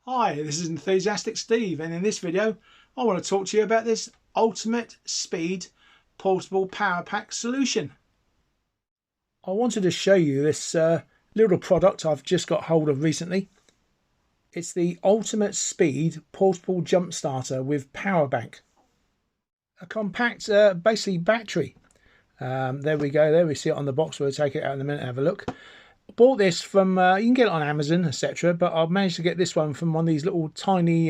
Hi, this is Enthusiastic Steve, and in this video I want to talk to you about this ultimate speed portable power pack solution. I wanted to show you this little product I've just got hold of recently. It's the ultimate speed portable jump starter with power bank. A compact basically battery. There we go, there we see it on the box. We'll take it out in a minute and have a look. Bought this from you can get it on Amazon, etc., but I've managed to get this one from one of these little tiny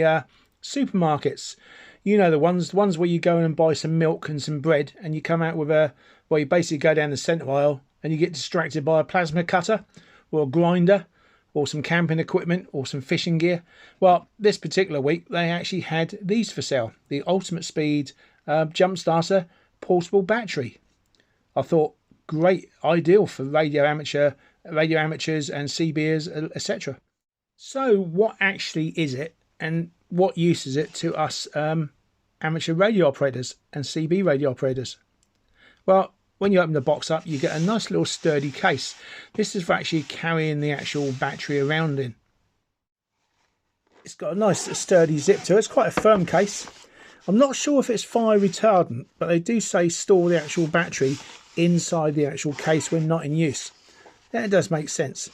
supermarkets. You know, the ones where you go and buy some milk and some bread, and you come out with well, you basically go down the centre aisle and you get distracted by a plasma cutter or a grinder or some camping equipment or some fishing gear. Well, this particular week they actually had these for sale, the ultimate speed jump starter portable battery. I thought, great, ideal for radio amateurs and CBers, etc. So what actually is it, and what use is it to us amateur radio operators and CB radio operators? Well, when you open the box up, you get a nice little sturdy case. This is for actually carrying the actual battery around in. It's got a nice sturdy zip to it. It's quite a firm case. I'm not sure if it's fire retardant, but they do say store the actual battery inside the actual case when not in use. That does make sense.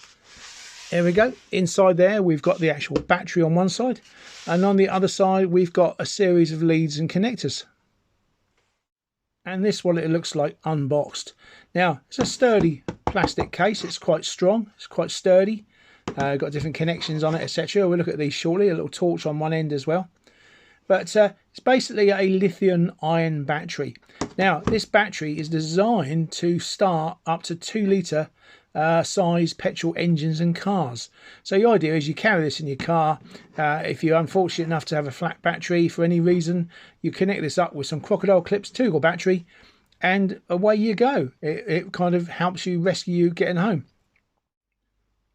There we go. Inside there we've got the actual battery on one side, and on the other side we've got a series of leads and connectors. And this is what it looks like unboxed. Now, it's a sturdy plastic case. It's quite strong. It's quite sturdy. Got different connections on it, etc. We'll look at these shortly. A little torch on one end as well. But it's basically a lithium-ion battery. Now, this battery is designed to start up to 2 litre size petrol engines and cars. So the idea is you carry this in your car. If you're unfortunate enough to have a flat battery for any reason, you connect this up with some crocodile clips to your battery, and away you go. It kind of helps you rescue you getting home.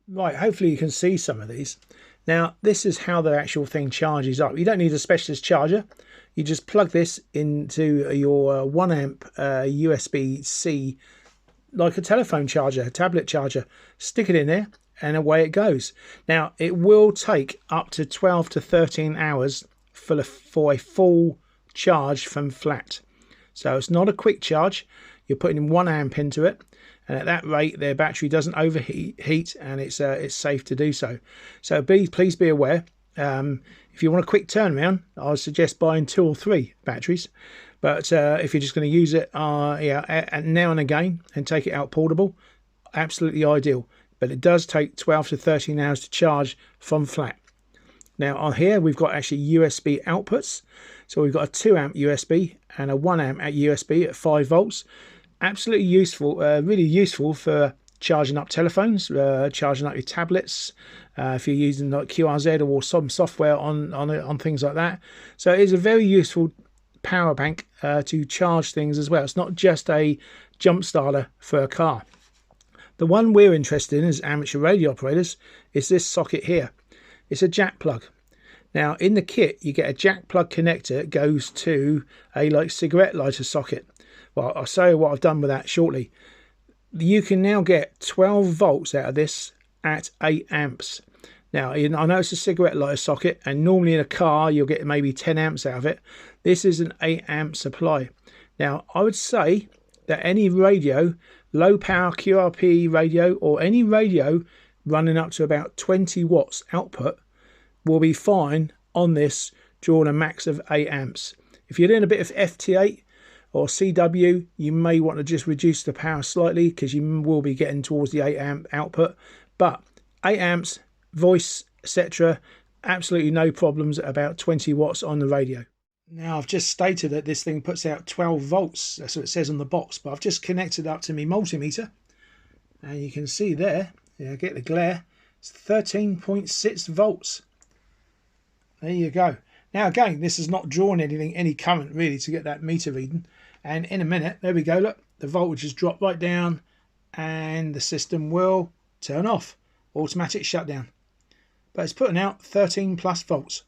Right, hopefully you can see some of these. Now, this is how the actual thing charges up. You don't need a specialist charger. You just plug this into your 1 amp USB-C, like a telephone charger, a tablet charger. Stick it in there and away it goes. Now, it will take up to 12 to 13 hours for a full charge from flat. So it's not a quick charge. You're putting 1 amp into it, and at that rate their battery doesn't overheat, and it's safe to do so. So please be aware, if you want a quick turnaround, I would suggest buying 2 or 3 batteries. But if you're just going to use it now and again and take it out portable, absolutely ideal. But it does take 12 to 13 hours to charge from flat. Now on here we've got actually USB outputs. So we've got a 2 amp USB and a 1 amp USB at 5 volts. Absolutely useful, really useful for charging up telephones, charging up your tablets, if you're using like QRZ or some software on things like that. So it is a very useful power bank to charge things as well. It's not just a jump starter for a car. The one we're interested in as amateur radio operators is this socket here. It's a jack plug. Now in the kit you get a jack plug connector that goes to a cigarette lighter socket. Well, I'll show you what I've done with that shortly. You can now get 12 volts out of this at 8 amps. Now, I know it's a cigarette lighter socket, and normally in a car you'll get maybe 10 amps out of it. This is an 8 amp supply. Now, I would say that any radio, low power QRP radio, or any radio running up to about 20 watts output will be fine on this, drawing a max of 8 amps. If you're doing a bit of FT8 or CW, you may want to just reduce the power slightly, because you will be getting towards the 8 amp output. But 8 amps, voice, etc., absolutely no problems at about 20 watts on the radio. Now, I've just stated that this thing puts out 12 volts. That's what it says on the box, but I've just connected up to my multimeter, and you can see there, get the glare, it's 13.6 volts. There you go. Now again, this is not drawing any current really to get that meter reading. And in a minute, there we go, look, the voltage has dropped right down and the system will turn off. Automatic shutdown. But it's putting out 13 plus volts.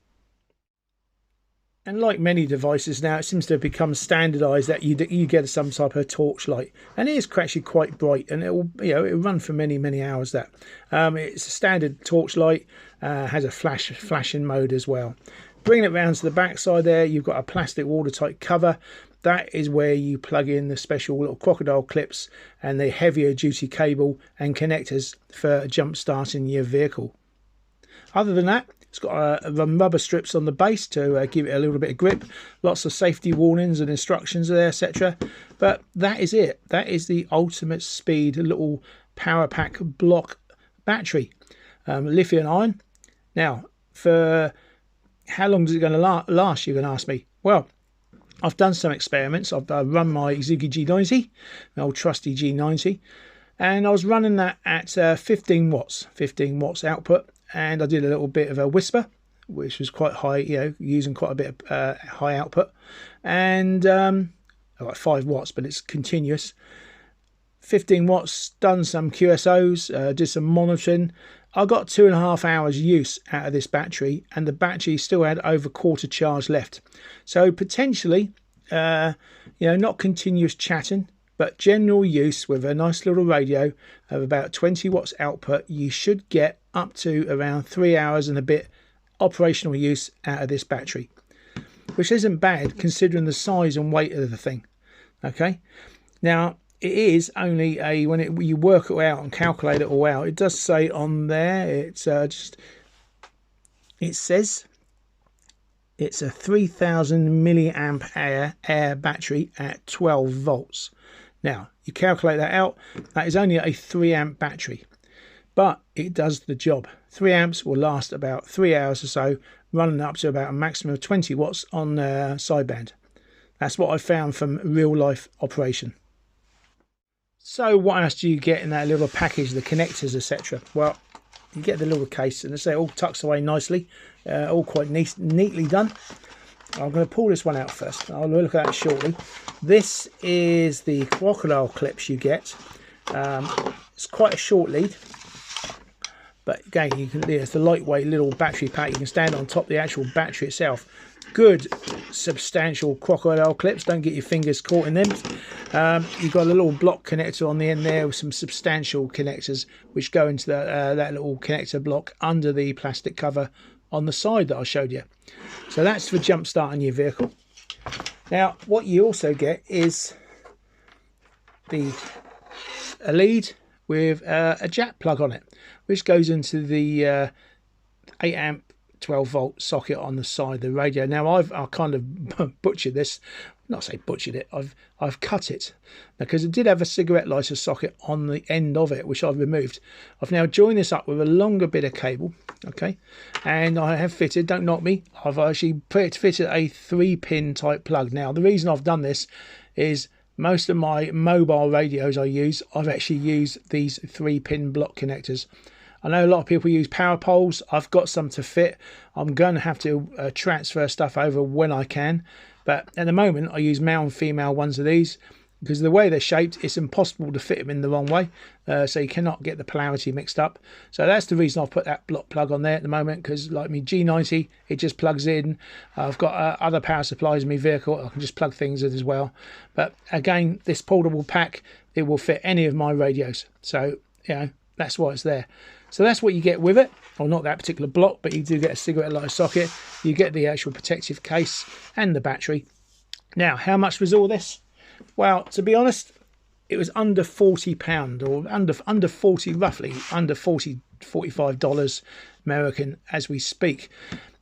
And like many devices now, it seems to have become standardised that you get some type of torch light, and it is actually quite bright, and it'll it'll run for many hours. That it's a standard torch light, has a flashing mode as well. Bringing it round to the back side there, you've got a plastic watertight cover. That is where you plug in the special little crocodile clips and the heavier duty cable and connectors for jump starting your vehicle. Other than that, it's got rubber strips on the base to give it a little bit of grip. Lots of safety warnings and instructions there, etc. But that is it. That is the ultimate speed little power pack block battery. Lithium ion. Now, for how long is it going to last, you're going to ask me? Well, I've done some experiments. I've run my Xiegu G90, my old trusty G90, and I was running that at 15 watts output. And I did a little bit of a whisper, which was quite high, using quite a bit of high output, and like 5 watts, but it's continuous. 15 watts, done some QSOs, did some monitoring. I got 2.5 hours use out of this battery, and the battery still had over quarter charge left. So potentially, not continuous chatting, but general use with a nice little radio of about 20 watts output, you should get up to around 3 hours and a bit operational use out of this battery, which isn't bad considering the size and weight of the thing. Okay, now it is only you work it out and calculate it all out, it does say on there, it says it's a 3000 milliamp air battery at 12 volts. Now, you calculate that out, that is only a 3 amp battery, but it does the job. 3 amps will last about 3 hours or so, running up to about a maximum of 20 watts on sideband. That's what I found from real life operation. So what else do you get in that little package, the connectors, etc.? Well, you get the little case, and they say it all tucks away nicely, all quite neatly done. I'm going to pull this one out first. I'll look at that shortly. This is the crocodile clips you get. It's quite a short lead, but again, it's the lightweight little battery pack. You can stand on top of the actual battery itself. Good substantial crocodile clips, don't get your fingers caught in them. You've got a little block connector on the end there with some substantial connectors which go into that little connector block under the plastic cover on the side that I showed you. So that's for jump starting your vehicle. Now what you also get is a lead with a jack plug on it, which goes into the 8 amp 12 volt socket on the side of the radio. Now I've kind of butchered this, not say butchered it, I've cut it because it did have a cigarette lighter socket on the end of it, which I've removed. I've now joined this up with a longer bit of cable, okay, and I have fitted, don't knock me, I've actually fitted a 3-pin type plug. Now the reason I've done this is most of my mobile radios I've actually used these 3-pin block connectors. I know a lot of people use power poles. I've got some to fit. I'm going to have to transfer stuff over when I can. But at the moment, I use male and female ones of these because the way they're shaped, it's impossible to fit them in the wrong way. So you cannot get the polarity mixed up. So that's the reason I've put that block plug on there at the moment, because like me G90, it just plugs in. I've got other power supplies in my vehicle. I can just plug things in as well. But again, this portable pack, it will fit any of my radios. So, that's why it's there. So that's what you get with it. Well, not that particular block, but you do get a cigarette lighter socket. You get the actual protective case and the battery. Now, how much was all this? Well, to be honest, it was under £40 or under 40, roughly under $45 American as we speak.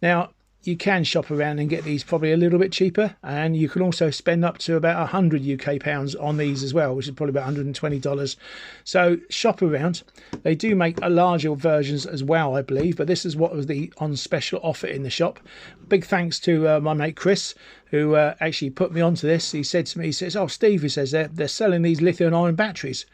Now, you can shop around and get these probably a little bit cheaper, and you can also spend up to about 100 UK pounds on these as well, which is probably about $120. So shop around. They do make larger versions as well, I believe, but this is what was on special offer in the shop. Big thanks to my mate Chris, who actually put me onto this. He said to me, he says, "Oh Steve," he says, they're selling these lithium ion batteries.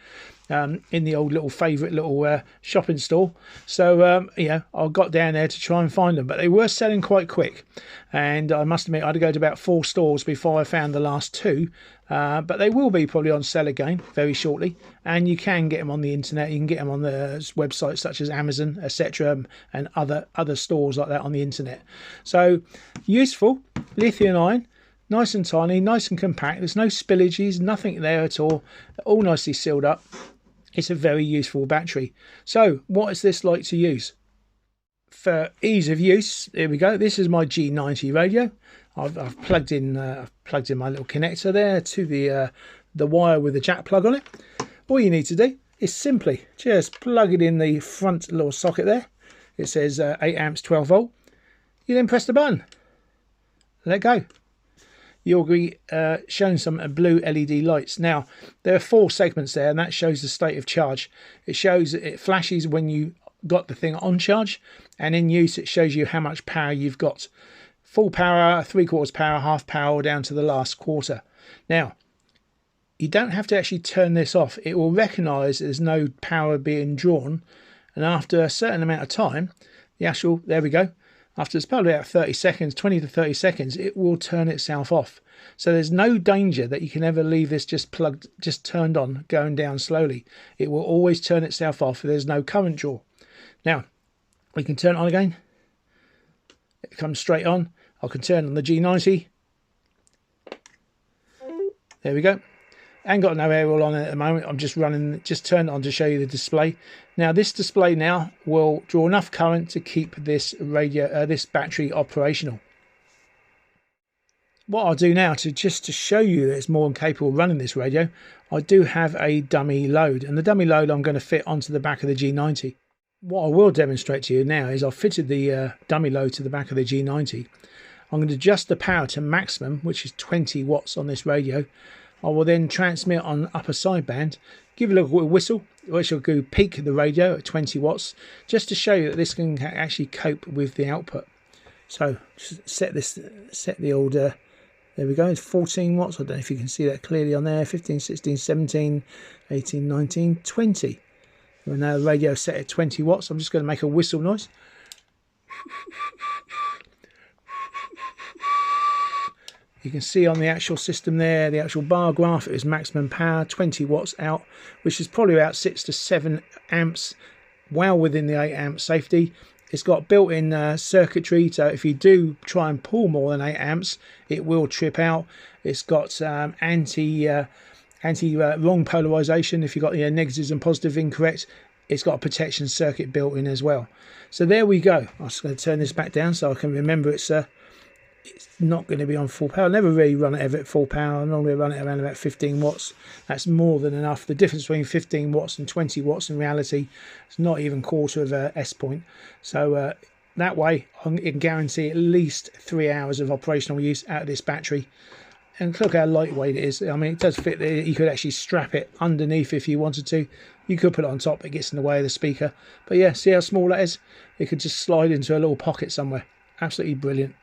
in the old little favourite little shopping store. So I got down there to try and find them, but they were selling quite quick, and I must admit I had to go to about 4 stores before I found the last 2. But they will be probably on sale again very shortly, and you can get them on the internet. You can get them on the websites such as Amazon, etc., and other stores like that on the internet. So useful, lithium ion, nice and tiny, nice and compact. There's no spillages, nothing there at all nicely sealed up. It's a very useful battery. So what is this like to use? For ease of use, here we go. This is my G90 radio. I've plugged in my little connector there to the wire with the jack plug on it. All you need to do is simply just plug it in the front little socket there. It says 8 amps 12 volt. You then press the button, let go. You'll be shown some blue LED lights. Now there are 4 segments there, and that shows the state of charge. It flashes when you got the thing on charge, and in use it shows you how much power you've got. Full power, 3/4 power, half power, down to the last quarter. Now you don't have to actually turn this off. It will recognise there's no power being drawn, and after a certain amount of time, there we go, after it's probably about 30 seconds, 20 to 30 seconds, it will turn itself off. So there's no danger that you can ever leave this just turned on, going down slowly. It will always turn itself off if there's no current draw. Now we can turn it on again. It comes straight on. I can turn on the G90. There we go. I ain't got no aerial on it at the moment. I'm just turned it on to show you the display. Now this display now will draw enough current to keep this battery operational. What I'll do now to show you that it's more than capable of running this radio, I do have a dummy load, and the dummy load I'm going to fit onto the back of the G90. What I will demonstrate to you now is I've fitted the dummy load to the back of the G90. I'm going to adjust the power to maximum, which is 20 watts on this radio. I will then transmit on upper sideband, give a little whistle, which will go peak the radio at 20 watts, just to show you that this can actually cope with the output. So just set the old, there we go, it's 14 watts. I don't know if you can see that clearly on there, 15, 16, 17, 18, 19, 20. We're now the radio set at 20 watts. I'm just going to make a whistle noise. You can see on the actual system there, the actual bar graph, it is maximum power, 20 watts out, which is probably about 6 to 7 amps, well within the 8 amp safety. It's got built-in circuitry, so if you do try and pull more than 8 amps, it will trip out. It's got anti-wrong polarization. If you've got negatives and positive incorrect, it's got a protection circuit built in as well. So there we go. I'm just going to turn this back down so I can remember it's not going to be on full power. I never really run it ever at full power. I normally run it around about 15 watts. That's more than enough. The difference between 15 watts and 20 watts in reality is not even quarter of a S point. So that way I can guarantee at least 3 hours of operational use out of this battery. And look how lightweight it is. I mean, it does fit there. You could actually strap it underneath if you wanted to. You could put it on top. It gets in the way of the speaker. But yeah, see how small that is? It could just slide into a little pocket somewhere. Absolutely brilliant.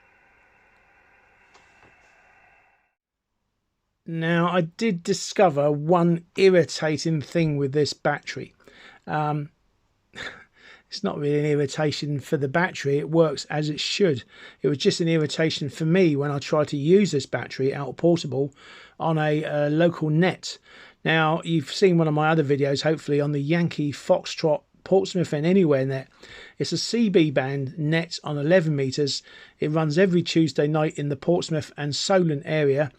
Now, I did discover one irritating thing with this battery. It's not really an irritation for the battery. It works as it should. It was just an irritation for me when I tried to use this battery out portable on a local net. Now, you've seen one of my other videos, hopefully, on the Yankee Foxtrot Portsmouth and Anywhere net. It's a CB band net on 11 meters. It runs every Tuesday night in the Portsmouth and Solent area.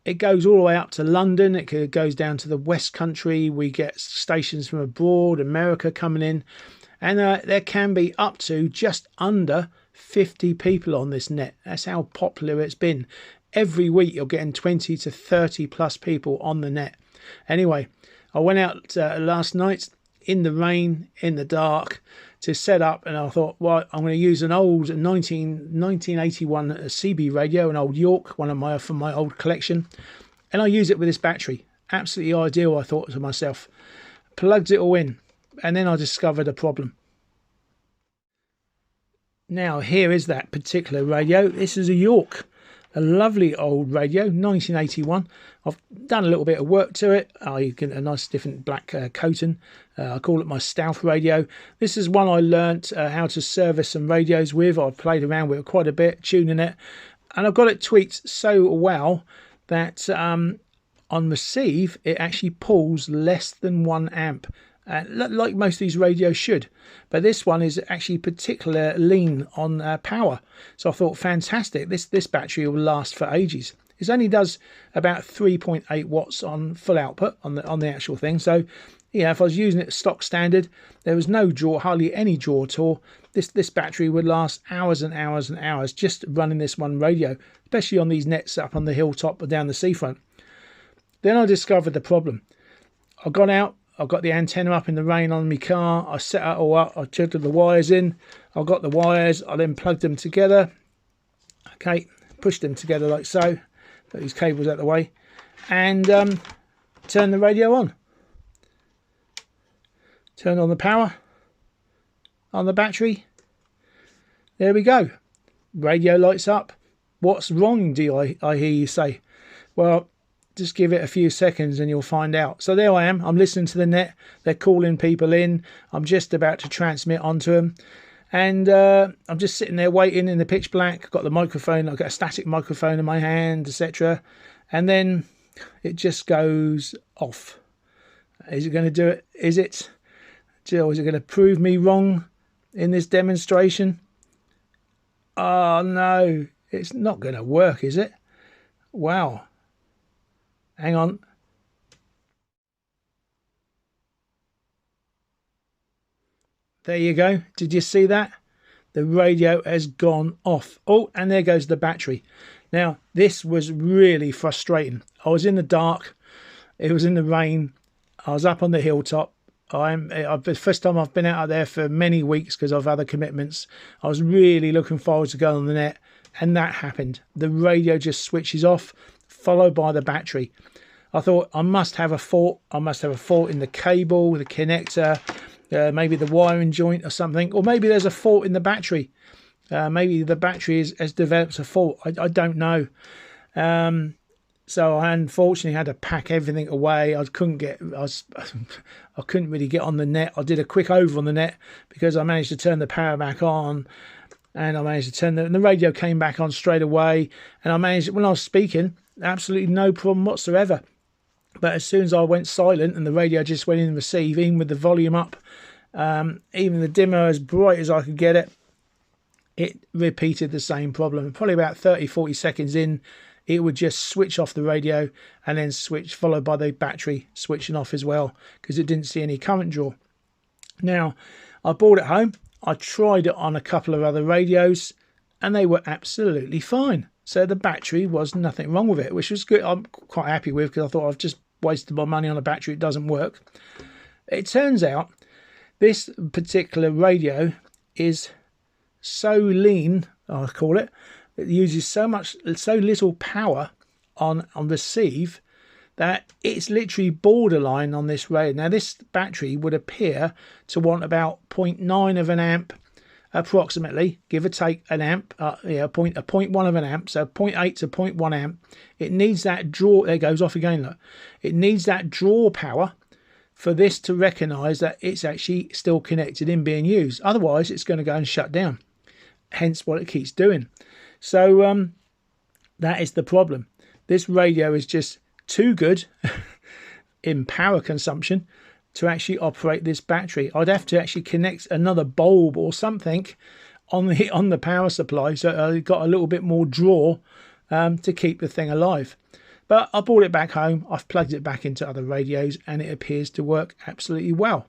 It goes all the way up to London. It goes down to the West Country. We get stations from abroad, America coming in. And there can be up to just under 50 people on this net. That's how popular it's been. Every week you're getting 20 to 30 plus people on the net. Anyway, I went out last night in the rain, in the dark, to set up, and I thought, well, I'm going to use an old 1981 CB radio, an old York, one of my from my old collection, and I use it with this battery. Absolutely ideal, I thought to myself. Plugged it all in, and then I discovered a problem. Now here is that particular radio. This is a York. A lovely old radio, 1981. I've done a little bit of work to it. I get a nice different black coating. I call it my stealth radio. This is one I learnt how to service some radios with. I've played around with it quite a bit, tuning it. And I've got it tweaked so well that on receive, it actually pulls less than 1 amp. Like most of these radios should, but this one is actually particularly lean on power. So I thought, fantastic, this battery will last for ages. It only does about 3.8 watts on full output on the actual thing. So yeah, if I was using it stock standard, there was no draw, hardly any draw at all. This battery would last hours and hours and hours just running this one radio, especially on these nets up on the hilltop or down the seafront. Then I discovered the problem. I got out. I got the antenna up in the rain on my car. I set it all up. I chugged the wires in. I got the wires. I then plugged them together. Okay, pushed them together like so. Put these cables out of the way. And turned the radio on. Turned on the power. On the battery. There we go. Radio lights up. What's wrong, I hear you say? Well, just give it a few seconds and you'll find out. So there I am. I'm listening to the net. They're calling people in. I'm just about to transmit onto them. And I'm just sitting there waiting in the pitch black. I've got the microphone. I've got a static microphone in my hand, etc. And then it just goes off. Is it going to do it? Is it? Jill, is it going to prove me wrong in this demonstration? Oh, no. It's not going to work, is it? Wow. Hang on. There you go. Did you see that? The radio has gone off. Oh, and there goes the battery. Now, this was really frustrating. I was in the dark. It was in the rain. I was up on the hilltop. The first time I've been out there for many weeks because of other commitments. I was really looking forward to going on the net. And that happened. The radio just switches off, followed by the battery. I thought I must have a fault. I must have a fault in the cable, the connector, maybe the wiring joint or something. Or maybe there's a fault in the battery. Maybe the battery has developed a fault. I don't know. So I unfortunately had to pack everything away. I couldn't really get on the net. I did a quick over on the net because I managed to turn the power back on. And I managed to turn and the radio came back on straight away. And I managed, when I was speaking, absolutely no problem whatsoever. But as soon as I went silent and the radio just went in receive, even with the volume up, even the dimmer as bright as I could get it, it repeated the same problem. Probably about 30-40 seconds in, it would just switch off the radio and then switch, followed by the battery switching off as well, because it didn't see any current draw. Now, I brought it home. I tried it on a couple of other radios and they were absolutely fine. So the battery was nothing wrong with it, which was good. I'm quite happy with, because I thought I've just wasted my money on a battery. It doesn't work. It turns out this particular radio is so lean, I call it. It uses so little power on receive that it's literally borderline on this radio. Now this battery would appear to want about 0.9 of an amp approximately, give or take an amp, a 0.1 of an amp, so 0.8 to 0.1 amp. It needs that draw, there it goes off again, look. It needs that draw power for this to recognise that it's actually still connected in being used. Otherwise it's going to go and shut down, hence what it keeps doing. So that is the problem. This radio is just too good in power consumption to actually operate this battery. I'd have to actually connect another bulb or something on the power supply, so I got a little bit more draw to keep the thing alive. But I brought it back home. I've plugged it back into other radios and it appears to work absolutely well.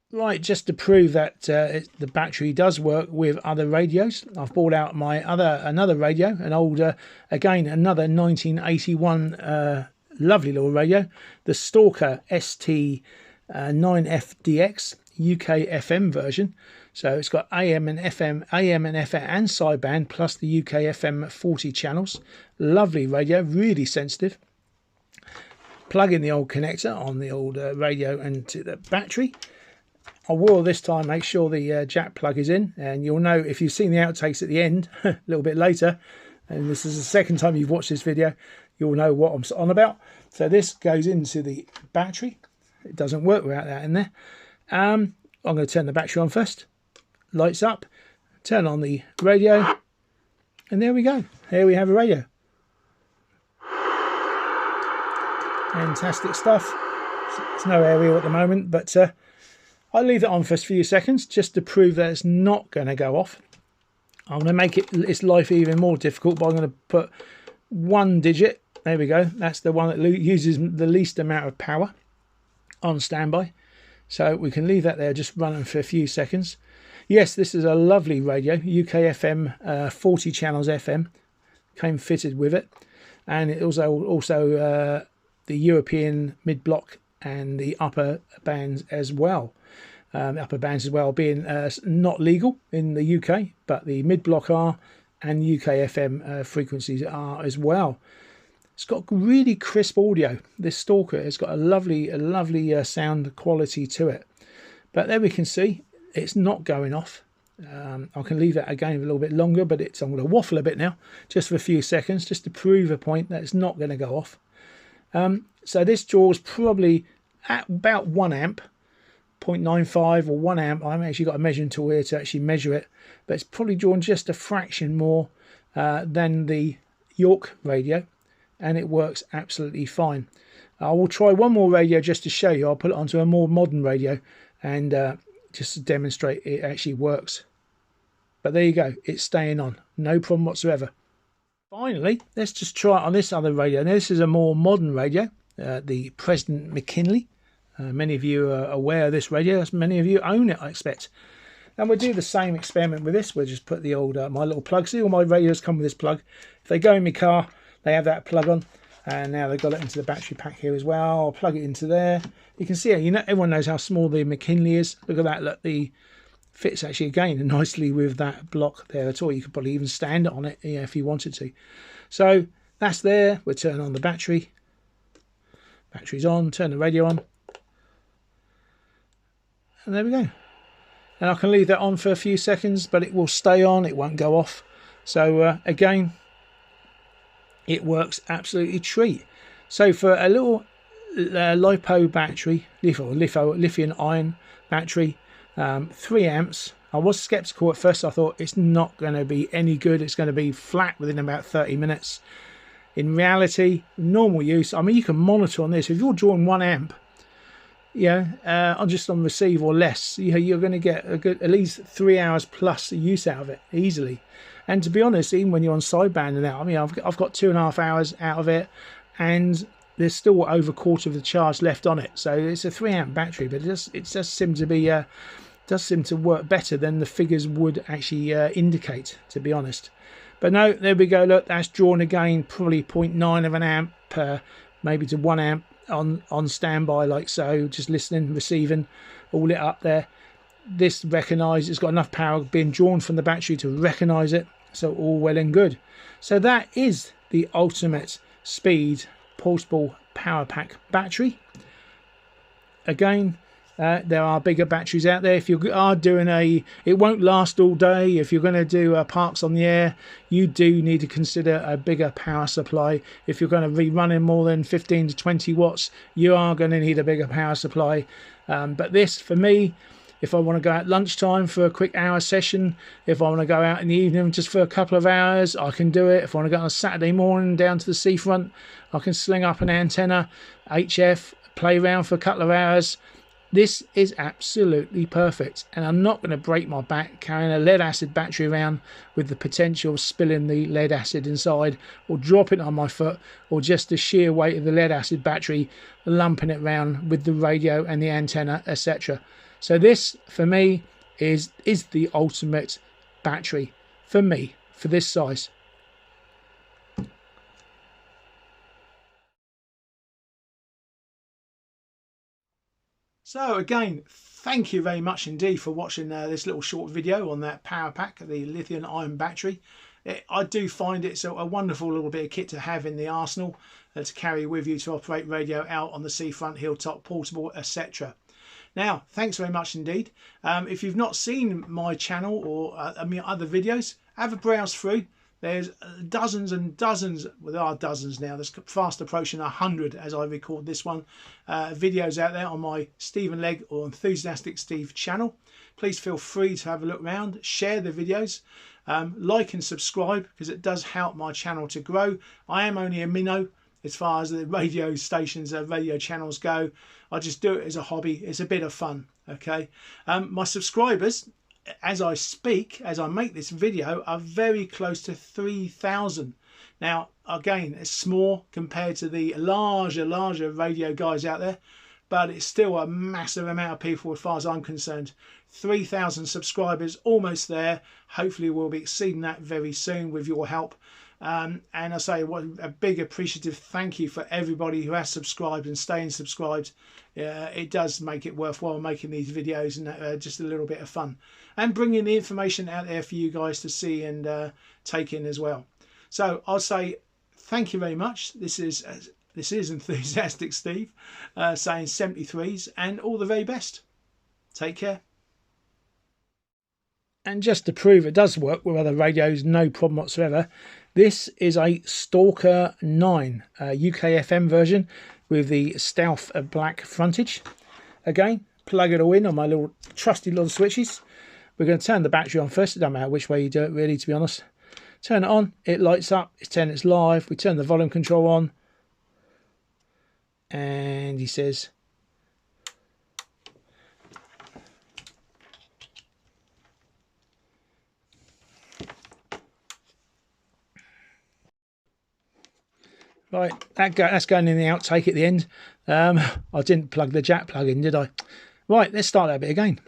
Right, just to prove that the battery does work with other radios, I've brought out my another radio, an older, again another 1981 lovely little radio, the Stalker ST9FDX UK FM version. So it's got AM and FM and sideband plus the UK FM 40 channels. Lovely radio, really sensitive. Plug in the old connector on the old radio and to the battery. I will this time make sure the jack plug is in, and you'll know if you've seen the outtakes at the end a little bit later and this is the second time you've watched this video, you'll know what I'm on about. So this goes into the battery. It doesn't work without that in there. I'm going to turn the battery on first. Lights up. Turn on the radio. And there we go. Here we have a radio. Fantastic stuff. It's no aerial at the moment, but I'll leave it on for a few seconds just to prove that it's not going to go off. I'm going to make its life even more difficult, but I'm going to put one digit. There we go. That's the one that uses the least amount of power on standby. So we can leave that there just running for a few seconds. Yes, this is a lovely radio, UK FM, 40 channels FM, came fitted with it, and it also the European mid-block and the upper bands as well. The upper bands as well being not legal in the UK, but the mid-block are, and UK FM frequencies are as well. It's got really crisp audio. This Stalker has got a lovely sound quality to it. But there we can see it's not going off. I can leave that again a little bit longer, but I'm going to waffle a bit now, just for a few seconds, just to prove a point that it's not going to go off. So this draws probably at about 1 amp, 0.95 or 1 amp. I haven't actually got a measuring tool here to actually measure it, but it's probably drawn just a fraction more than the York radio, and it works absolutely fine. I will try one more radio just to show you. I'll put it onto a more modern radio and just to demonstrate it actually works. But there you go, it's staying on, no problem whatsoever. Finally, let's just try it on this other radio. Now this is a more modern radio, the President McKinley. Many of you are aware of this radio, as many of you own it, I expect. And we'll do the same experiment with this. We'll just put the old my little plug. See, all my radios come with this plug. If they go in my car, they have that plug on, and now they've got it into the battery pack here as well. I'll plug it into there. You can see it. You know, everyone knows how small the McKinley is. Look at that. Look, the fits actually again nicely with that block there at all. You could probably even stand it on it, yeah, if you wanted to. So that's there. We'll turn on the battery. Battery's on. Turn the radio on. And there we go. And I can leave that on for a few seconds, but it will stay on. It won't go off. So again, it works absolutely treat. So for a little LiPo battery, lithium ion battery, 3 amps. I was skeptical at first. I thought it's not going to be any good. It's going to be flat within about 30 minutes. In reality, normal use, I mean, you can monitor on this. If you're drawing 1 amp, yeah, just on receive or less, you're going to get a good at least 3 hours plus use out of it easily. And to be honest, even when you're on sideband and out, I mean, I've got 2.5 hours out of it, and there's still over a quarter of the charge left on it. So it's a 3 amp battery, but it just seems to be does seem to work better than the figures would actually indicate, to be honest. But no, there we go. Look, that's drawn again, probably 0.9 of an amp, maybe to 1 amp on standby, like so, just listening, receiving, all lit up there. This recognised, it's got enough power being drawn from the battery to recognise it, so all well and good. So that is the ultimate speed portable power pack battery. Again, there are bigger batteries out there. If you are doing it won't last all day. If you're going to do parks on the air, you do need to consider a bigger power supply. If you're going to be running more than 15 to 20 watts, you are going to need a bigger power supply. But this, for me, if I want to go out lunchtime for a quick hour session, if I want to go out in the evening just for a couple of hours, I can do it. If I want to go on a Saturday morning down to the seafront, I can sling up an antenna, HF, play around for a couple of hours. This is absolutely perfect, and I'm not going to break my back carrying a lead acid battery around with the potential of spilling the lead acid inside, or dropping it on my foot, or just the sheer weight of the lead acid battery lumping it around with the radio and the antenna, etc. So this, for me, is the ultimate battery for me, for this size. So again, thank you very much indeed for watching this little short video on that power pack, the lithium ion battery. I do find it's a wonderful little bit of kit to have in the arsenal to carry with you to operate radio out on the seafront, hilltop, portable, etc. Now, thanks very much indeed. If you've not seen my channel or other videos, have a browse through. There's dozens and dozens, well, there are dozens now, there's fast approaching 100 as I record this one, videos out there on my Stephen Legg or Enthusiastic Steve channel. Please feel free to have a look around, share the videos, like and subscribe, because it does help my channel to grow. I am only a minnow as far as the radio stations, radio channels go. I just do it as a hobby. It's a bit of fun. Okay, my subscribers, as I speak, as I make this video, are very close to 3,000. Now, again, it's small compared to the larger radio guys out there, but it's still a massive amount of people as far as I'm concerned. 3,000 subscribers, almost there. Hopefully we'll be exceeding that very soon with your help. And I say, what a big appreciative thank you for everybody who has subscribed and staying subscribed. It does make it worthwhile making these videos, and just a little bit of fun and bringing the information out there for you guys to see and take in as well. So I'll say thank you very much. This is Enthusiastic Steve saying 73s and all the very best. Take care. And just to prove it does work with other radios, no problem whatsoever, this is a Stalker 9 UK FM version with the stealth black frontage. Again, plug it all in on my little trusty little switches. We're going to turn the battery on first. It doesn't matter which way you do it really, to be honest. Turn it on, it lights up, it's 10, it's live. We turn the volume control on, and he says, right, that's going in the outtake at the end. I didn't plug the jack plug in, did I? Right, let's start that bit again.